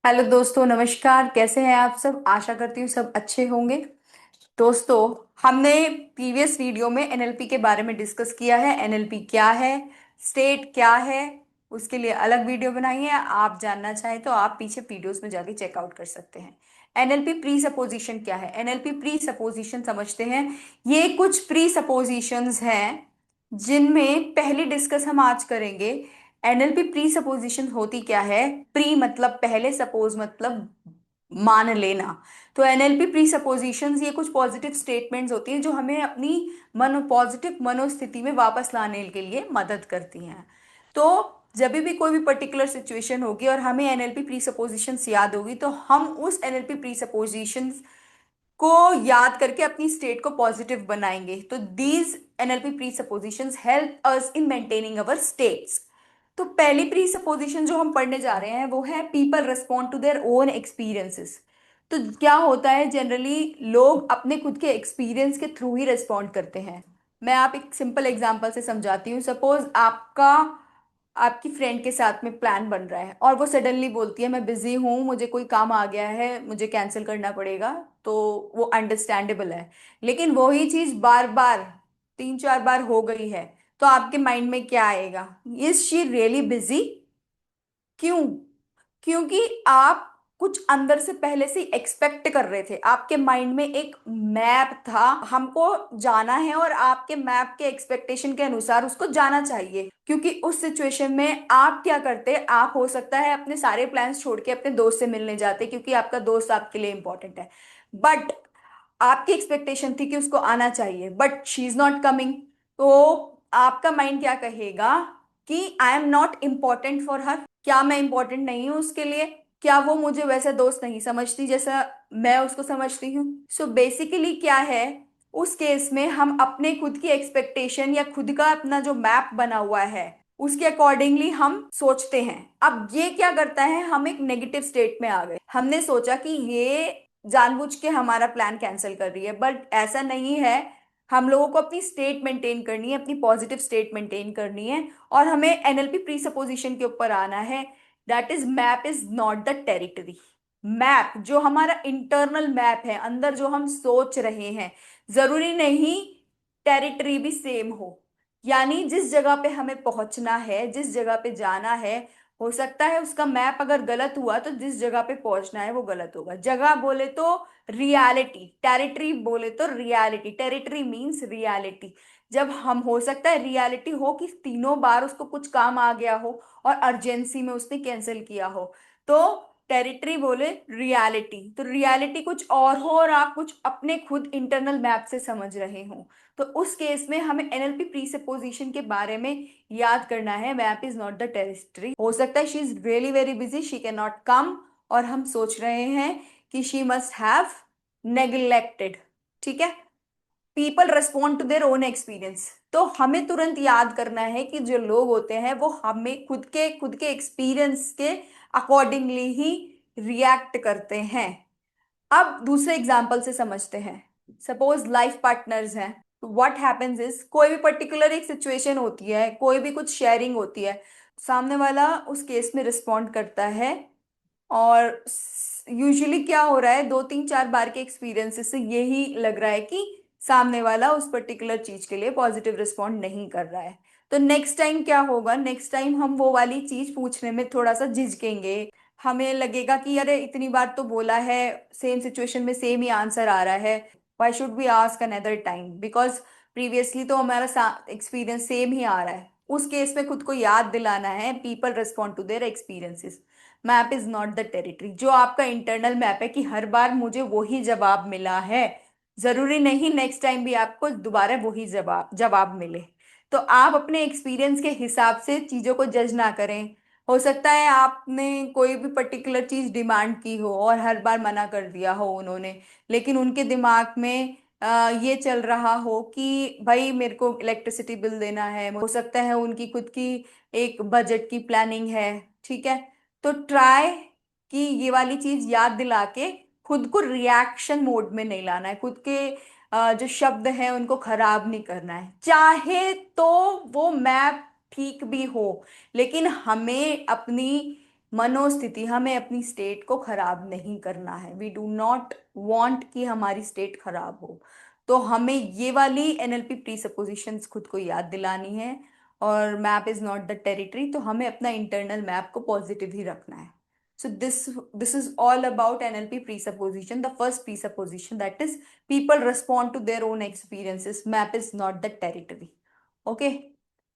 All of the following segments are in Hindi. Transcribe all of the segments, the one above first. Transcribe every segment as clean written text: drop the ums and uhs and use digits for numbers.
हेलो दोस्तों, नमस्कार। कैसे हैं आप सब? आशा करती हूँ सब अच्छे होंगे। दोस्तों, हमने प्रीवियस वीडियो में एनएलपी के बारे में डिस्कस किया है। एनएलपी क्या है, स्टेट क्या है, उसके लिए अलग वीडियो बनाई है। आप जानना चाहें तो आप पीछे वीडियोस में जाके चेकआउट कर सकते हैं। एनएलपी प्री सपोजिशन क्या है? एनएलपी प्री सपोजिशन समझते हैं। ये कुछ प्री सपोजिशंस हैं जिनमें पहली डिस्कस हम आज करेंगे। एनएलपी प्री सपोजिशन होती क्या है? प्री मतलब पहले, सपोज मतलब मान लेना। तो एनएलपी प्री सपोजिशंस ये कुछ पॉजिटिव स्टेटमेंट्स होती हैं जो हमें अपनी पॉजिटिव मनोस्थिति में वापस लाने के लिए मदद करती हैं। तो जब भी कोई भी पर्टिकुलर सिचुएशन होगी और हमें एनएलपी प्री सपोजिशंस याद होगी, तो हम उस एनएलपी प्री सपोजिशंस को याद करके अपनी स्टेट को पॉजिटिव बनाएंगे। तो these NLP pre suppositions help us in maintaining our states. तो पहली प्री सपोजिशन जो हम पढ़ने जा रहे हैं वो है people respond to their own experiences. तो क्या होता है, जनरली लोग अपने खुद के एक्सपीरियंस के थ्रू ही रिस्पॉन्ड करते हैं। मैं आप एक सिंपल एग्जांपल से समझाती हूँ। सपोज आपका आपकी फ्रेंड के साथ में प्लान बन रहा है और वो सडनली बोलती है मैं बिजी हूँ, मुझे कोई काम आ गया है, मुझे कैंसिल करना पड़ेगा। तो वो अंडरस्टैंडेबल है। लेकिन वही चीज बार बार 3-4 बार हो गई है, तो आपके माइंड में क्या आएगा? Is she really busy? क्यों? क्योंकि आप कुछ अंदर से पहले से एक्सपेक्ट कर रहे थे। आपके माइंड में एक मैप था, हमको जाना है और आपके मैप के एक्सपेक्टेशन के अनुसार उसको जाना चाहिए। क्योंकि उस सिचुएशन में आप क्या करते, आप हो सकता है अपने सारे प्लान्स छोड़ के अपने दोस्त से मिलने जाते, क्योंकि आपका दोस्त आपके लिए इंपॉर्टेंट है। बट आपकी एक्सपेक्टेशन थी कि उसको आना चाहिए, but she is not coming. तो आपका माइंड क्या कहेगा कि I am not important for her. क्या मैं इंपॉर्टेंट नहीं हूं उसके लिए? क्या वो मुझे वैसा दोस्त नहीं समझती जैसा मैं उसको समझती हूँ? सो बेसिकली क्या है, उस केस में हम अपने खुद की एक्सपेक्टेशन या खुद का अपना जो मैप बना हुआ है उसके अकॉर्डिंगली हम सोचते हैं। अब ये क्या करता है, हम एक नेगेटिव स्टेट में आ गए। हमने सोचा कि ये जानबूझ के हमारा प्लान कैंसिल कर रही है, बट ऐसा नहीं है। हम लोगों को अपनी स्टेट मेंटेन करनी है, अपनी पॉजिटिव स्टेट मेंटेन करनी है। और हमें एनएलपी प्रीसपोजिशन के ऊपर आना है। That is map is not the territory. Map जो हमारा इंटरनल मैप है, अंदर जो हम सोच रहे हैं, जरूरी नहीं टेरिटरी भी सेम हो। यानी जिस जगह पे हमें पहुंचना है, जिस जगह पे जाना है, हो सकता है उसका मैप अगर गलत हुआ तो जिस जगह पे पहुंचना है वो गलत होगा। जगह बोले तो रियलिटी, टेरिटरी बोले तो रियलिटी। Territory means reality. जब हम, हो सकता है रियलिटी हो कि तीनों बार उसको कुछ काम आ गया हो और अर्जेंसी में उसने कैंसिल किया हो। तो टेरिटरी बोले रियलिटी, तो रियलिटी कुछ और हो और आप कुछ अपने खुद इंटरनल मैप से समझ रहे हो। तो उस केस में हमें एनएलपी प्रीसपोजिशन के बारे में याद करना है। Map is not the territory. हो सकता है she is really very busy, she can not come, और हम सोच रहे हैं कि शी मस्ट हैव नेग्लेक्टेड। ठीक है। People respond to their own experience. तो हमें तुरंत याद करना है कि जो लोग होते हैं वो हमें खुद के एक्सपीरियंस के अकॉर्डिंगली ही रिएक्ट करते हैं। अब दूसरे एग्जाम्पल से समझते हैं। सपोज लाइफ पार्टनर्स हैं। व्हाट हैपेंस इज, कोई भी पर्टिकुलर एक सिचुएशन होती है, कोई भी कुछ शेयरिंग होती है, सामने वाला उस केस में रिस्पॉन्ड करता है। और यूजुअली क्या हो रहा है, 2-3-4 बार के एक्सपीरियंसेस से यही लग रहा है कि सामने वाला उस पर्टिकुलर चीज के लिए पॉजिटिव रिस्पॉन्ड नहीं कर रहा है। तो नेक्स्ट टाइम क्या होगा, नेक्स्ट टाइम हम वो वाली चीज पूछने में थोड़ा सा झिझकेंगे। हमें लगेगा कि अरे इतनी बार तो बोला है, सेम सिचुएशन में सेम ही आंसर आ रहा है, why should be ask another time, because previously तो हमारा एक्सपीरियंस सेम ही आ रहा है। उस केस में खुद को याद दिलाना है people respond to their experiences. Map is not the territory. जो आपका इंटरनल मैप है कि हर बार मुझे वही जवाब मिला है, जरूरी नहीं नेक्स्ट टाइम भी आपको दोबारा वही जवाब जवाब मिले। तो आप अपने एक्सपीरियंस के हिसाब से चीजों को जज ना करें। हो सकता है आपने कोई भी पर्टिकुलर चीज डिमांड की हो और हर बार मना कर दिया हो उन्होंने, लेकिन उनके दिमाग में ये चल रहा हो कि भाई मेरे को इलेक्ट्रिसिटी बिल देना है। हो सकता है उनकी खुद की एक बजट की प्लानिंग है। ठीक है। तो ट्राई कि ये वाली चीज याद दिला के खुद को रिएक्शन मोड में नहीं लाना है। खुद के जो शब्द हैं उनको खराब नहीं करना है। चाहे तो वो मैप ठीक भी हो, लेकिन हमें अपनी मनोस्थिति, हमें अपनी स्टेट को खराब नहीं करना है। वी डू नॉट वांट कि हमारी स्टेट खराब हो। तो हमें ये वाली एनएलपी प्रीसपोजिशंस खुद को याद दिलानी है। और map is not the territory, तो हमें अपना इंटरनल मैप को पॉजिटिव ही रखना है। So this is all about NLP presupposition. The first presupposition, that is people respond to their own experiences. Map is not the territory. Okay.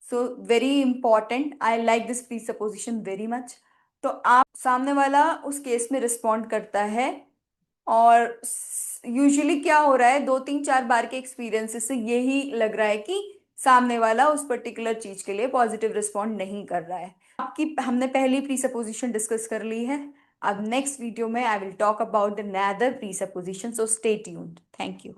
So very important. I like this presupposition very much. तो आप सामने वाला उस केस में रिस्पॉन्ड करता है, और यूजुअली क्या हो रहा है, 2 3 4 बार के एक्सपीरियंसेस से यही लग रहा है कि सामने वाला उस पर्टिकुलर चीज के लिए पॉजिटिव रिस्पॉन्ड नहीं कर रहा है। आपकी हमने पहली प्रीसपोजिशन डिस्कस कर ली है। अब नेक्स्ट वीडियो में I will talk about the neither presupposition, so stay tuned. Thank you.